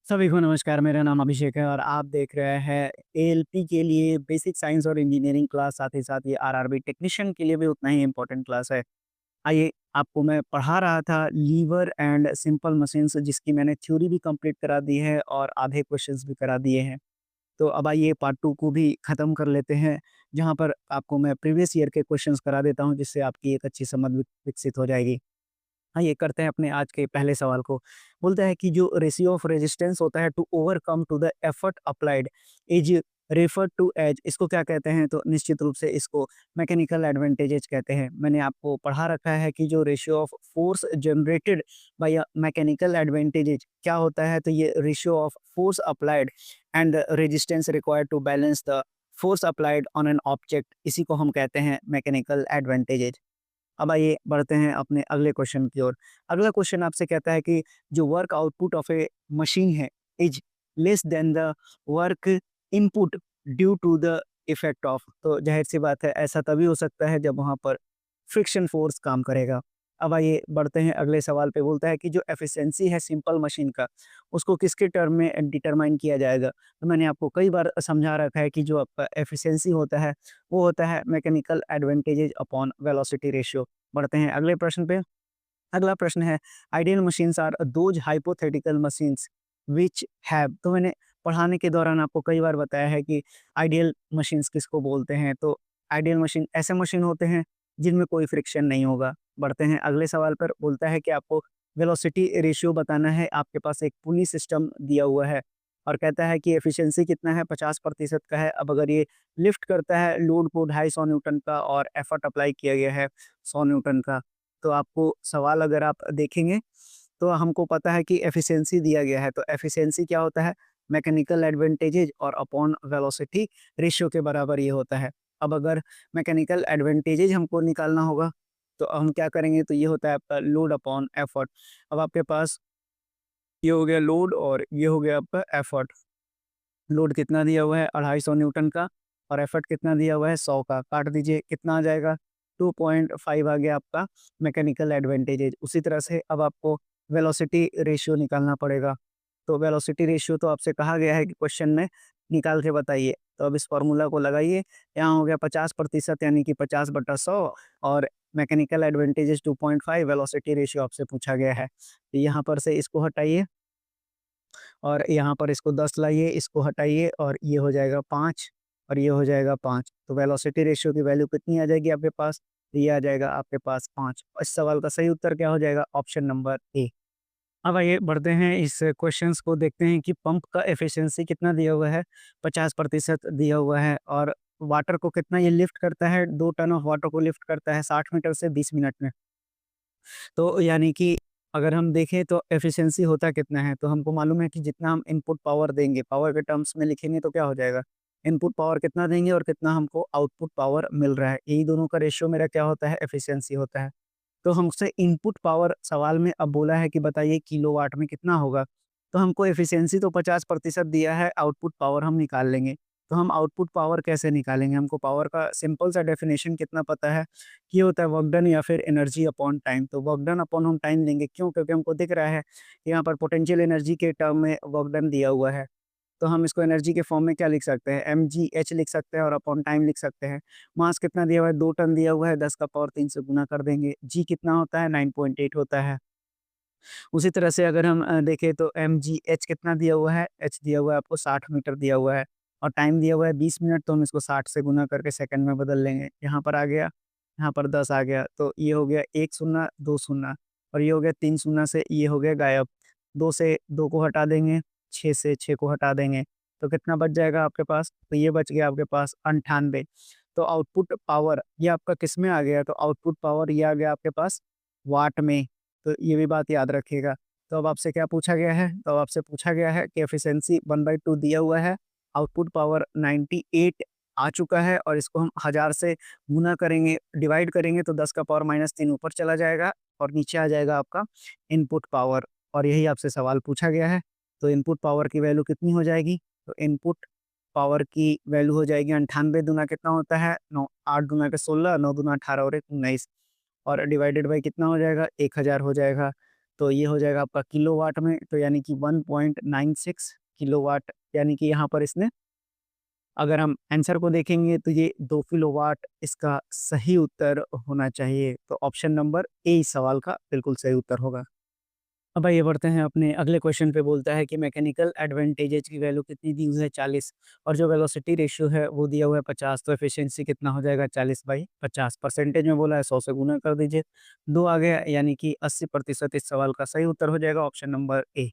सभी को नमस्कार, मेरा नाम अभिषेक है और आप देख रहे हैं एएलपी के लिए बेसिक साइंस और इंजीनियरिंग क्लास, साथ ही साथ ये आरआरबी टेक्नीशियन के लिए भी उतना ही इम्पोर्टेंट क्लास है। आइए, आपको मैं पढ़ा रहा था लीवर एंड सिंपल मशीन्स, जिसकी मैंने थ्योरी भी कंप्लीट करा दी है और आधे क्वेश्चंस भी करा दिए हैं। तो अब आइए पार्ट 2 को भी ख़त्म कर लेते हैं, जहाँ पर आपको मैं प्रीवियस ईयर के क्वेश्चंस करा देता हूँ, जिससे आपकी एक अच्छी समझ विकसित हो जाएगी। आइए करते हैं अपने आज के पहले सवाल को। बोलता है कि जो रेशियो ऑफ रेजिस्टेंस होता है to overcome to the effort applied is referred to as, इसको क्या कहते हैं? तो निश्चित रूप से इसको मैकेनिकल एडवांटेजेस कहते हैं। मैंने आपको पढ़ा रखा है कि जो ratio of force generated by a mechanical advantages क्या होता है, तो ये ratio of force applied and resistance required to balance the force applied on an object, इसी को हम कहते हैं मैकेनिकल एडवांटेजेस। अब आइए बढ़ते हैं अपने अगले क्वेश्चन की ओर। अगला क्वेश्चन आपसे कहता है कि जो work output of a machine है is less than the work input due to the effect of, तो जाहिर सी बात है ऐसा तभी हो सकता है जब वहां पर फ्रिक्शन फोर्स काम करेगा। अब आइए बढ़ते हैं अगले सवाल पे। बोलता है कि जो एफिशिएंसी है सिंपल मशीन का, उसको किसके टर्म में डिटरमाइन किया जाएगा? तो मैंने आपको कई बार समझा रखा है कि जो आपका एफिशिएंसी होता है वो होता है mechanical advantages upon velocity ratio. बढ़ते हैं अगले प्रश्न पे। अगला प्रश्न है, ideal machines are those hypothetical machines which have, तो मैंने पढ़ाने के दौरान आपको कई बार बताया है कि आइडियल मशीन्स किसको बोलते हैं। तो आइडियल मशीन ऐसे मशीन होते हैं जिनमें कोई फ्रिक्शन नहीं होगा। बढ़ते हैं अगले सवाल पर। बोलता है कि आपको वेलोसिटी रेशियो बताना है। आपके पास एक पुली सिस्टम दिया हुआ है और कहता है कि एफिशिएंसी कितना है, 50% का है। अब अगर ये लिफ्ट करता है लोड को 250 न्यूटन का और एफर्ट अप्लाई किया गया है 100 न्यूटन का, तो आपको सवाल अगर आप देखेंगे तो हमको पता है कि एफिशिएंसी दिया गया है। तो एफिशिएंसी क्या होता है? मैकेनिकल एडवांटेजेस और अपॉन वेलोसिटी रेशियो के बराबर ये होता है। अब अगर मैकेनिकल एडवांटेजेस हमको निकालना होगा तो हम क्या करेंगे? तो ये होता है आपका लोड अपॉन एफर्ट। अब आपके पास ये हो गया लोड और ये हो गया आपका एफर्ट। लोड कितना दिया हुआ है? 250 न्यूटन का। और एफर्ट कितना दिया हुआ है? 100 का। काट दीजिए, कितना आ जाएगा? 2.5 आ गया आपका मैकेनिकल एडवांटेजेस। उसी तरह से अब आपको वेलोसिटी रेशियो निकालना पड़ेगा। तो वेलोसिटी रेशियो तो आपसे कहा गया है कि क्वेश्चन में निकाल के बताइए। तो अब इस फॉर्मूला को लगाइए। यहाँ हो गया 50% यानी कि 50/100 और मैकेनिकल एडवांटेजेस 2.5, वेलोसिटी रेशियो आपसे पूछा गया है। तो यहाँ पर से इसको हटाइए और यहाँ पर इसको 10 लाइए, इसको हटाइए और ये हो जाएगा 5 और ये हो जाएगा 5। तो वेलोसिटी रेशियो की वैल्यू कितनी आ जाएगी आपके पास? तो ये आ जाएगा आपके पास 5। इस सवाल का सही उत्तर क्या हो जाएगा? Option number A. अब आइए बढ़ते हैं इस क्वेश्चंस को देखते हैं कि पंप का एफिशिएंसी कितना दिया हुआ है? 50% दिया हुआ है। और वाटर को कितना ये लिफ्ट करता है? 2 टन ऑफ वाटर को लिफ्ट करता है 60 मीटर से 20 मिनट में। तो यानी कि अगर हम देखें तो एफिशिएंसी होता कितना है? तो हमको मालूम है कि जितना हम इनपुट पावर देंगे, पावर के टर्म्स में लिखेंगे तो क्या हो जाएगा? इनपुट पावर कितना देंगे और कितना हमको आउटपुट पावर मिल रहा है, यही दोनों का रेशियो मेरा क्या होता है? एफिशिएंसी होता है। तो हमसे इनपुट पावर सवाल में अब बोला है कि बताइए किलोवाट में कितना होगा? तो हमको एफिशिएंसी तो 50% दिया है, आउटपुट पावर हम निकाल लेंगे। तो हम आउटपुट पावर कैसे निकालेंगे? हमको पावर का सिंपल सा डेफिनिशन कितना पता है कि ये होता है वर्क डन या फिर एनर्जी अपॉन टाइम। तो वर्क डन अपॉन हम टाइम लेंगे, क्यों? क्योंकि हमको दिख रहा है यहाँ पर पोटेंशियल एनर्जी के टर्म में वर्क डन दिया हुआ है। तो हम इसको एनर्जी के फॉर्म में क्या लिख सकते हैं? mgh लिख सकते हैं और अपॉन टाइम लिख सकते हैं। मास कितना दिया हुआ है? 2 टन दिया हुआ है, 10 का पावर 3 से गुना कर देंगे। जी कितना होता है? 9.8 होता है। उसी तरह से अगर हम देखें तो mgh कितना दिया हुआ है? h दिया हुआ है आपको 60 मीटर दिया हुआ है और टाइम दिया हुआ है 20 मिनट, तो हम इसको 60 से गुना करके सेकंड में बदल लेंगे। यहाँ पर आ गया, यहाँ पर 10 आ गया, तो ये हो गया 1 शून्य 2 शून्य और ये हो गया 3 शून्य से ये हो गया गायब। 2 से 2 को हटा देंगे, 6 से 6 को हटा देंगे, तो कितना बच जाएगा आपके पास? तो ये बच गया आपके पास 98। तो आउटपुट पावर ये आपका किस में आ गया? तो आउटपुट पावर ये आ गया आपके पास वाट में। तो ये भी बात याद रखिएगा। तो अब आपसे क्या पूछा गया है? तो अब आपसे पूछा गया है कि एफिशिएंसी 1/2 दिया हुआ है, आउटपुट पावर 98 आ चुका है और इसको हम 1000 से गुना करेंगे, डिवाइड करेंगे तो 10 का पावर -3 ऊपर चला जाएगा और नीचे आ जाएगा आपका इनपुट पावर। और यही आपसे सवाल पूछा गया है। तो इनपुट पावर की वैल्यू कितनी हो जाएगी? तो इनपुट पावर की वैल्यू हो जाएगी 98 दूना कितना होता है? 9, 8 दूना के 16, 9 दूना 18 और 1 19 और डिवाइडेड बाय कितना हो जाएगा? 1000 हो जाएगा। तो ये हो जाएगा आपका किलोवाट में, तो यानी कि 1.96 किलोवाट, यानी कि यहाँ पर इसने, अगर हम आंसर को देखेंगे तो ये 2 किलोवाट इसका सही उत्तर होना चाहिए। तो ऑप्शन नंबर ए इस सवाल का बिल्कुल सही उत्तर होगा। अब आइए बढ़ते हैं अपने अगले क्वेश्चन पे। बोलता है कि मैकेनिकल एडवांटेजेस की वैल्यू कितनी दी हुई है 40, और जो वेलोसिटी रेशियो है वो दिया हुआ है 50, तो एफिशिएंसी कितना हो जाएगा 40/50। परसेंटेज में बोला है 100 से गुना कर दीजिए, 2 आ गया, यानी कि 80% इस सवाल का सही उत्तर हो जाएगा ऑप्शन नंबर ए।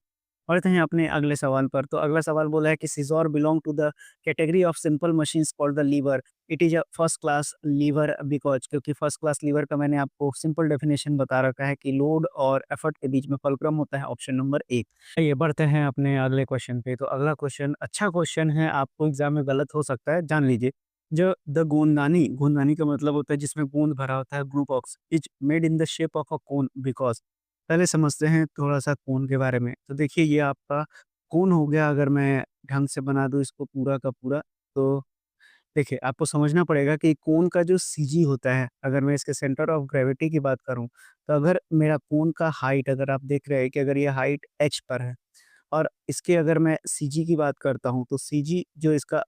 बढ़ते हैं अपने अगले सवाल पर। तो अगला सवाल बोला है कि scissor belong to the category of simple machines called the lever, it is a first class lever because, क्योंकि फर्स्ट क्लास लीवर का मैंने आपको सिंपल डेफिनेशन बता रखा है कि लोड और एफर्ट के बीच में फलक्रम होता है, ऑप्शन नंबर ए। आइए बढ़ते हैं अपने अगले क्वेश्चन पे। तो अगला क्वेश्चन अच्छा क्वेश्चन है, आपको एग्जाम में गलत हो सकता है, जान लीजिए। जो द गोंदनानी, गोंदनानी का मतलब होता है जिसमें गोंद भरा होता है, group ox is made in the shape of a cone because. पहले समझते हैं थोड़ा-सा कोन के बारे में। तो देखिए ये आपका कोन हो गया, अगर मैं ढंग से बना दूँ इसको पूरा का पूरा, तो देखिए, आपको समझना पड़ेगा कि कोन का जो सीजी होता है, अगर मैं इसके सेंटर ऑफ ग्रेविटी की बात करूँ, तो अगर मेरा कोन का हाइट, अगर आप देख रहे हैं कि अगर ये हाइट एच पर है और इसके अगर मैं सीजी की बात करता हूँ, तो सीजी जो इसका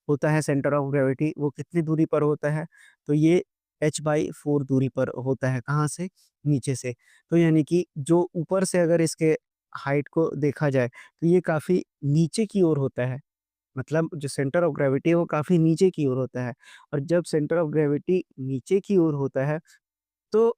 होता है सेंटर ऑफ ग्रेविटी, वो कितनी दूरी पर होता है? तो ये h/4 दूरी पर होता है, कहाँ से? नीचे से। तो यानी कि जो ऊपर से अगर इसके हाइट को देखा जाए, तो ये काफ़ी नीचे की ओर होता है। मतलब जो सेंटर ऑफ ग्रेविटी है वो काफ़ी नीचे की ओर होता है, और जब सेंटर ऑफ ग्रेविटी नीचे की ओर होता है तो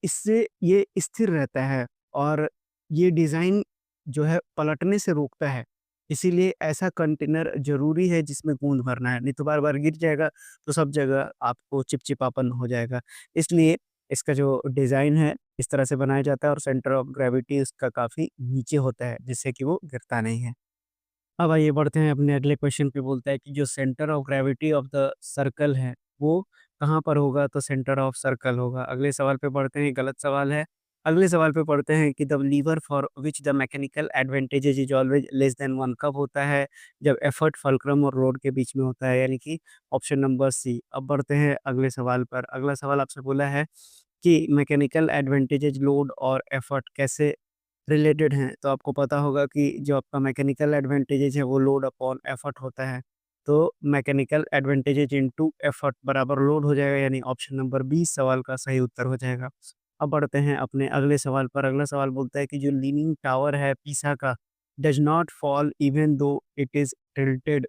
इससे ये स्थिर रहता है, और ये डिज़ाइन जो है पलटने से रोकता है। इसीलिए ऐसा कंटेनर ज़रूरी है जिसमें गोंद भरना है, नहीं तो बार-बार गिर जाएगा तो सब जगह आपको चिपचिपापन हो जाएगा। इसलिए इसका जो डिज़ाइन है इस तरह से बनाया जाता है, और सेंटर ऑफ ग्रेविटी इसका काफ़ी नीचे होता है जिससे कि वो गिरता नहीं है। अब आइए बढ़ते हैं अपने अगले क्वेश्चन पे। बोलता है कि जो centre of gravity of the circle है, वो कहाँ पर होगा? तो सेंटर ऑफ सर्कल होगा। अगले सवाल पे बढ़ते हैं, गलत सवाल है। अगले सवाल पे पढ़ते हैं कि the lever for which the mechanical advantages is always less than 1 कब होता है? जब एफर्ट फुलक्रम और लोड के बीच में होता है, यानी कि ऑप्शन नंबर सी। अब बढ़ते हैं अगले सवाल पर। अगला सवाल आपसे बोला है कि मैकेनिकल एडवांटेजेस लोड और एफर्ट कैसे रिलेटेड हैं, तो आपको पता होगा कि जो आपका मैकेनिकल एडवांटेजेज है वो लोड अपॉन एफर्ट होता है। तो मैकेनिकल एडवांटेजेज इनटू एफर्ट बराबर लोड हो जाएगा, यानी ऑप्शन नंबर बी इस सवाल का सही उत्तर हो जाएगा। अब बढ़ते हैं अपने अगले सवाल पर। अगला सवाल बोलता है कि जो लीनिंग टावर है पीसा का does not fall even though it is tilted,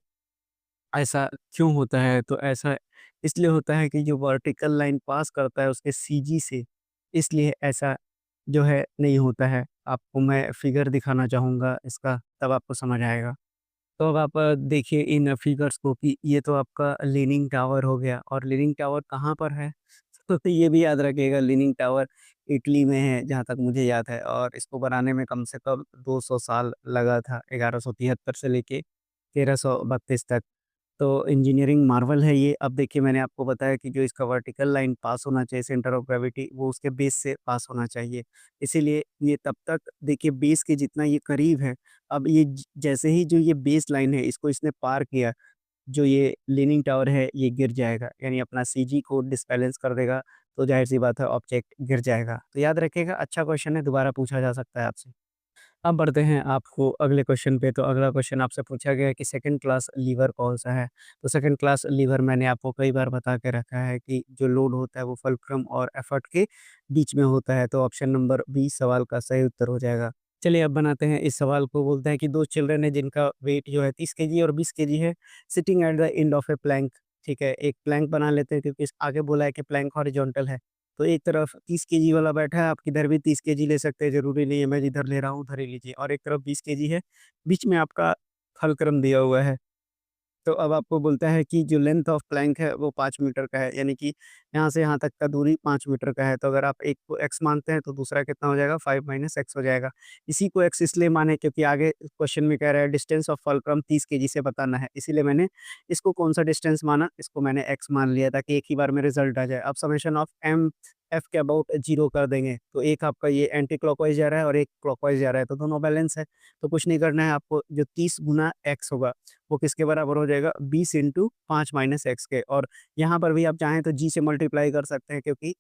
ऐसा क्यों होता है? तो ऐसा इसलिए होता है कि जो वर्टिकल लाइन पास करता है उसके सीजी से, इसलिए ऐसा जो है नहीं होता है। आपको मैं फिगर दिखाना चाहूँगा इसका, तब आपको समझ आएगा। तो अब आप देखिए इन फिगर्स को कि ये तो आपका लीनिंग टावर हो गया, और लीनिंग टावर कहाँ पर है? तो ये भी याद रखिएगा, लीनिंग टावर इटली में है जहाँ तक मुझे याद है, और इसको बनाने में कम से कम 200 साल लगा था, 1173 से लेके 1332 तक। तो इंजीनियरिंग मार्वल है ये। अब देखिए मैंने आपको बताया कि जो इसका वर्टिकल लाइन पास होना चाहिए सेंटर ऑफ ग्रेविटी, वो उसके बेस से पास होना चाहिए। इसीलिए ये तब तक देखिए बेस के जितना ये करीब है, अब ये जैसे ही जो ये बेस लाइन है इसको इसने पार किया, जो ये लीनिंग टावर है ये गिर जाएगा, यानी अपना सीजी को डिसबैलेंस कर देगा, तो ज़ाहिर-सी बात है ऑब्जेक्ट गिर जाएगा। तो याद रखिएगा, अच्छा क्वेश्चन है, दोबारा पूछा जा सकता है आपसे। अब बढ़ते हैं आपको अगले क्वेश्चन पे। तो अगला क्वेश्चन आपसे पूछा गया है कि सेकंड क्लास लीवर कौन-सा है? तो सेकंड क्लास लीवर मैंने आपको कई बार बता के रखा है कि जो लोड होता है वो फुलक्रम और एफर्ट के बीच में होता है, तो ऑप्शन नंबर बी सवाल का सही उत्तर हो जाएगा। चलिए अब बनाते हैं इस सवाल को। बोलता है कि 2 चिल्ड्रन है जिनका वेट जो है 30 केजी और 20 केजी है, sitting at the end of a plank. ठीक है, एक प्लैंक बना लेते हैं क्योंकि इस आगे बोला है कि प्लैंक हॉरिजॉन्टल है। तो एक तरफ 30 केजी वाला बैठा है, आप किधर भी 30 केजी ले सकते हैं, ज़रूरी नहीं है मैं जिधर ले रहा हूँ उधर ही लीजिए, और एक तरफ 20 केजी है, बीच में आपका फलक्रम दिया हुआ है। तो अब आपको बोलता है कि जो लेंथ ऑफ प्लैंक है वो 5 मीटर का है, यानी कि यहाँ से यहाँ तक का दूरी 5 मीटर का है। तो अगर आप एक को x मानते हैं तो दूसरा कितना हो जाएगा 5 माइनस x हो जाएगा। इसी को x इसलिए माने क्योंकि आगे क्वेश्चन में कह रहा है डिस्टेंस ऑफ फुलक्रम 30 केजी से बताना है। इसीलिए मैंने इसको कौन-सा डिस्टेंस माना, इसको मैंने x मान लिया ताकि एक ही बार में रिज़ल्ट आ जाए। अब समेशन ऑफ m f के अबाउट 0 कर देंगे, तो एक आपका ये एंटी क्लॉकवाइज़ जा रहा है और एक क्लॉकवाइज़ जा रहा है, तो दोनों बैलेंस है। तो कुछ नहीं करना है आपको, जो 30 गुना x होगा वो किसके बराबर हो जाएगा 20 इंटू 5 माइनस एक्स के, और यहाँ पर भी आप चाहें तो जी से मल्टीप्लाई कर सकते हैं क्योंकि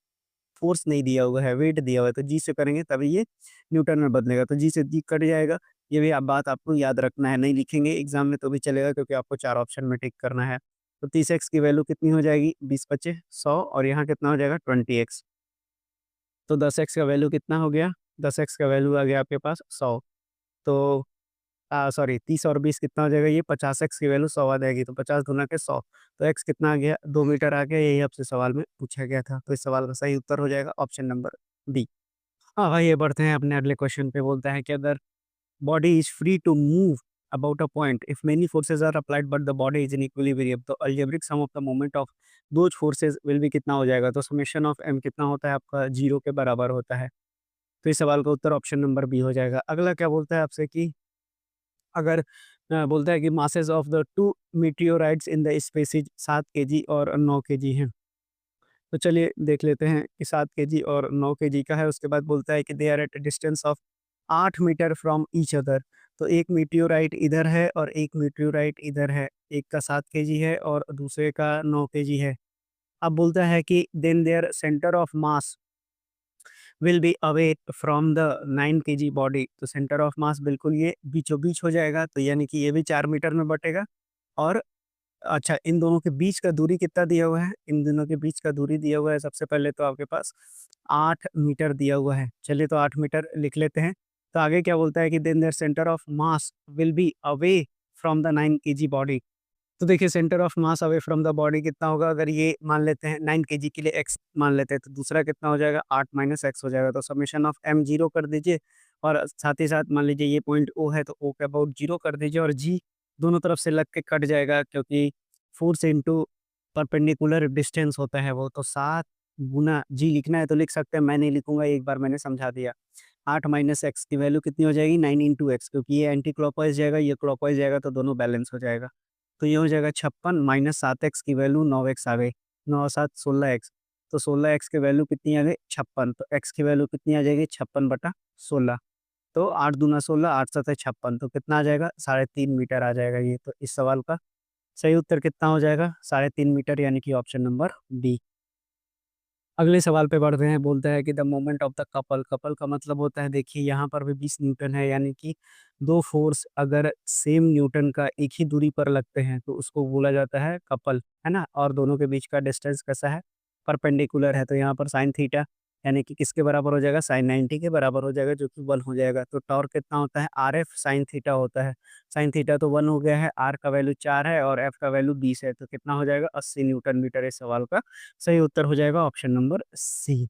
फ़ोर्स नहीं दिया हुआ है, वेट दिया हुआ है, तो जी से करेंगे तभी ये न्यूटन में बदलेगा, तो जी से जी कट जाएगा। ये भी आप बात आपको याद रखना है, नहीं लिखेंगे एग्ज़ाम में तो भी चलेगा क्योंकि आपको 4 ऑप्शन में टिक करना है। तो 30x की वैल्यू कितनी हो जाएगी? 20 पच्चे 100 और यहाँ कितना हो जाएगा 20x। तो 10x का वैल्यू कितना हो गया? 10x का वैल्यू आ गया आपके पास 100। तो सॉरी 30 और 20 कितना हो जाएगा? ये 50x की वैल्यू 100 आ जाएगी, तो 50 गुना के 100 तो x कितना आ गया? 2 मीटर आ गया, यही आपसे सवाल में पूछा गया था। तो इस सवाल का सही उत्तर हो जाएगा ऑप्शन नंबर डी। हाँ भाई, ये बढ़ते हैं अपने अगले क्वेश्चन पे। बोलता है कि अगर body is free to move about a point if many forces are applied but the body is in equilibrium, तो algebraic sum of the moment of those forces will be कितना हो जाएगा? तो समेशन ऑफ m कितना होता है आपका? 0 के बराबर होता है। तो इस सवाल का उत्तर ऑप्शन नंबर बी हो जाएगा। अगला क्या बोलता है आपसे कि अगर बोलता है कि masses of the 2 meteorites in the space is 7 KG और 9 केजी हैं। तो चलिए देख लेते हैं कि 7 केजी और 9 केजी का है। उसके बाद बोलता है कि they are at a distance of 8 metre from each other. तो एक मीटियोराइट इधर है और एक मीटियोराइट इधर है। एक का 7 केजी है और दूसरे का 9 केजी है। अब बोलता है कि then their centre of mass will be away from the 9 KG body. तो सेंटर ऑफ मास बिल्कुल ये बीचों बीच हो जाएगा, तो यानी कि ये भी 4 मीटर में बटेगा। और अच्छा, इन दोनों के बीच का दूरी कितना दिया हुआ है? इन दोनों के बीच का दूरी दिया हुआ है सबसे पहले तो आपके पास 8 मीटर दिया हुआ है। चलिए तो 8 मीटर लिख लेते हैं। तो आगे क्या बोलता है कि then their centre of mass will be away from the 9 KG body. तो देखिए centre of mass away from the body कितना होगा? अगर ये मान लेते हैं 9 केजी के लिए एक्स मान लेते हैं, तो दूसरा कितना हो जाएगा? 8 माइनस एक्स हो जाएगा। तो समेशन ऑफ एम 0 कर दीजिए और साथ ही साथ मान लीजिए ये पॉइंट ओ है, तो ओ के अबाउट 0 कर दीजिए और जी दोनों तरफ से लग के कट जाएगा क्योंकि फोर्स इंटू परपेंडिकुलर डिस्टेंस होता है वो। तो 7 गुना जी लिखना है तो लिख सकते हैं, मैं नहीं लिखूंगा, एक बार मैंने समझा दिया। 8 माइनस एक्स की वैल्यू कितनी हो जाएगी? 9 इंटू एक्स, क्योंकि ये एंटी क्लॉकवाइज जाएगा, ये क्लॉकवाइज जाएगा, तो दोनों बैलेंस हो जाएगा। तो ये हो जाएगा 56 माइनस 7x की वैल्यू 9x आ गई। 9 और 7 16x। तो 16x की वैल्यू कितनी आ गई? 56। तो x की वैल्यू कितनी आ जाएगी? 56/16। तो 8 दूना 16, 8 सतह 56, तो कितना आ जाएगा? 3.5 मीटर आ जाएगा ये। तो इस सवाल का सही उत्तर कितना हो जाएगा? 3.5 मीटर, यानी कि ऑप्शन नंबर डी। अगले सवाल पे बढ़ते हैं। बोलता है कि the moment of the couple. Couple का मतलब होता है, देखिए यहाँ पर भी 20 न्यूटन है, यानी कि दो फोर्स अगर सेम न्यूटन का एक ही दूरी पर लगते हैं तो उसको बोला जाता है कपल, है ना। और दोनों के बीच का डिस्टेंस कैसा है? परपेंडिकुलर है। तो यहाँ पर साइन थीटा यानी कि किसके बराबर हो जाएगा? साइन 90 के बराबर हो जाएगा, जो कि 1 हो जाएगा। तो टॉर्क कितना होता है? आर एफ साइन थीटा होता है। साइन थीटा तो 1 हो गया है, आर का वैल्यू 4 है और एफ का वैल्यू 20 है। तो कितना हो जाएगा? 80 न्यूटन मीटर। इस सवाल का सही उत्तर हो जाएगा ऑप्शन नंबर सी।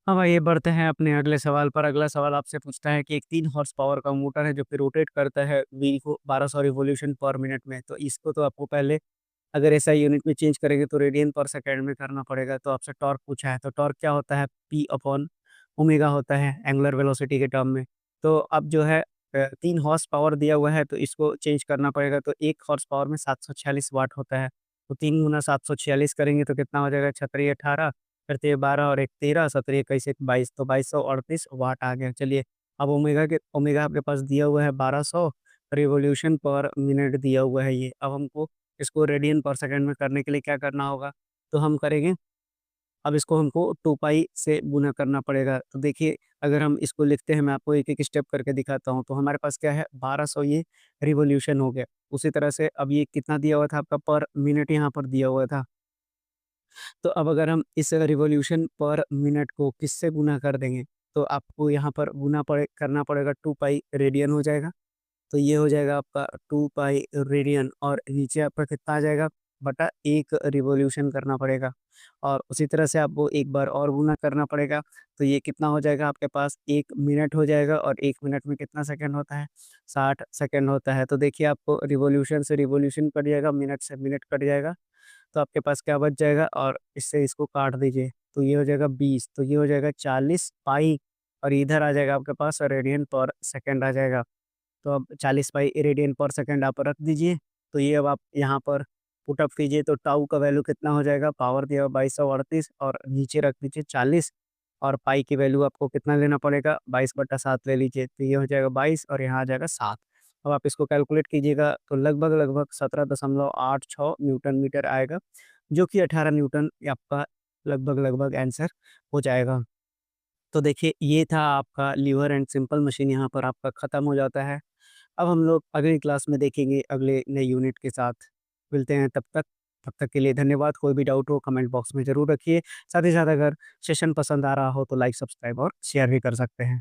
अब आइए बढ़ते हैं अपने अगले सवाल पर। अगला सवाल आपसे पूछता है कि एक 3 हॉर्स पावर का मोटर है जो कि रोटेट करता है व्हील को 1200 रिवॉल्यूशन पर मिनट में। तो इसको तो आपको पहले अगर ऐसा यूनिट में चेंज करेंगे तो रेडियन पर सेकंड में करना पड़ेगा। तो आपसे टॉर्क पूछा है, तो टॉर्क क्या होता है? पी अपॉन ओमेगा होता है एंगुलर वेलोसिटी के टर्म में। तो अब जो है 3 हॉर्स पावर दिया हुआ है तो इसको चेंज करना पड़ेगा। तो 1 हॉर्स पावर में 746 वाट होता है। तो 3 गुना 746 करेंगे तो कितना हो जाएगा? 6 18, फिर 12 और 1 13, 17 21 22, तो 2238 वाट आ गया। चलिए अब ओमेगा आपके पास दिया हुआ है 1200 रिवॉल्यूशन पर मिनट दिया हुआ है ये। अब हमको इसको रेडियन पर सेकंड में करने के लिए क्या करना होगा? तो हम करेंगे, अब इसको हमको 2 पाई से गुना करना पड़ेगा। तो देखिए अगर हम इसको लिखते हैं, मैं आपको एक-एक स्टेप करके दिखाता हूँ। तो हमारे पास क्या है? 1200 ये रिवॉल्यूशन हो गया। उसी तरह से अब ये कितना दिया हुआ था आपका? पर मिनट यहाँ पर दिया हुआ था। तो अब अगर हम इस रिवॉल्यूशन पर मिनट को किससे गुना कर देंगे? तो आपको यहाँ पर गुना करना पड़ेगा, 2 पाई रेडियन हो जाएगा। तो ये हो जाएगा आपका 2 पाई रेडियन और नीचे आपका कितना आ जाएगा? बटा 1 रिवॉल्यूशन करना पड़ेगा। और उसी तरह से आपको एक बार और गुना करना पड़ेगा। तो ये कितना हो जाएगा आपके पास? 1 मिनट हो जाएगा और 1 मिनट में कितना सेकंड होता है? 60 सेकंड होता है। तो देखिए आपको रिवॉल्यूशन से रिवॉल्यूशन कट जाएगा, मिनट से मिनट कट जाएगा। तो आपके पास क्या बच जाएगा? और इससे इसको काट दीजिए, तो ये हो जाएगा 20, तो ये हो जाएगा 40 पाई और इधर आ जाएगा आपके पास रेडियन पर सेकंड आ जाएगा। तो अब 40 पाई रेडियन पर सेकंड आप रख दीजिए। तो ये अब आप यहाँ पर पुट अप कीजिए तो टाउ का वैल्यू कितना हो जाएगा? पावर दिया हुआ 2238 और नीचे रख दीजिए 40 और पाई की वैल्यू आपको कितना लेना पड़ेगा? 22/7 ले लीजिए। तो ये हो जाएगा 22 और यहाँ आ जाएगा 7। अब आप इसको कैलकुलेट कीजिएगा तो लगभग 17.86 न्यूटन मीटर आएगा, जो कि 18 न्यूटन आपका लगभग आंसर हो जाएगा। तो देखिए ये था आपका लीवर एंड सिंपल मशीन यहाँ पर आपका ख़त्म हो जाता है। अब हम लोग अगली क्लास में देखेंगे अगले नए यूनिट के साथ। मिलते हैं तब तक के लिए धन्यवाद। कोई भी डाउट हो कमेंट बॉक्स में ज़रूर रखिए। साथ ही साथ अगर सेशन पसंद आ रहा हो तो लाइक, सब्सक्राइब और शेयर भी कर सकते हैं।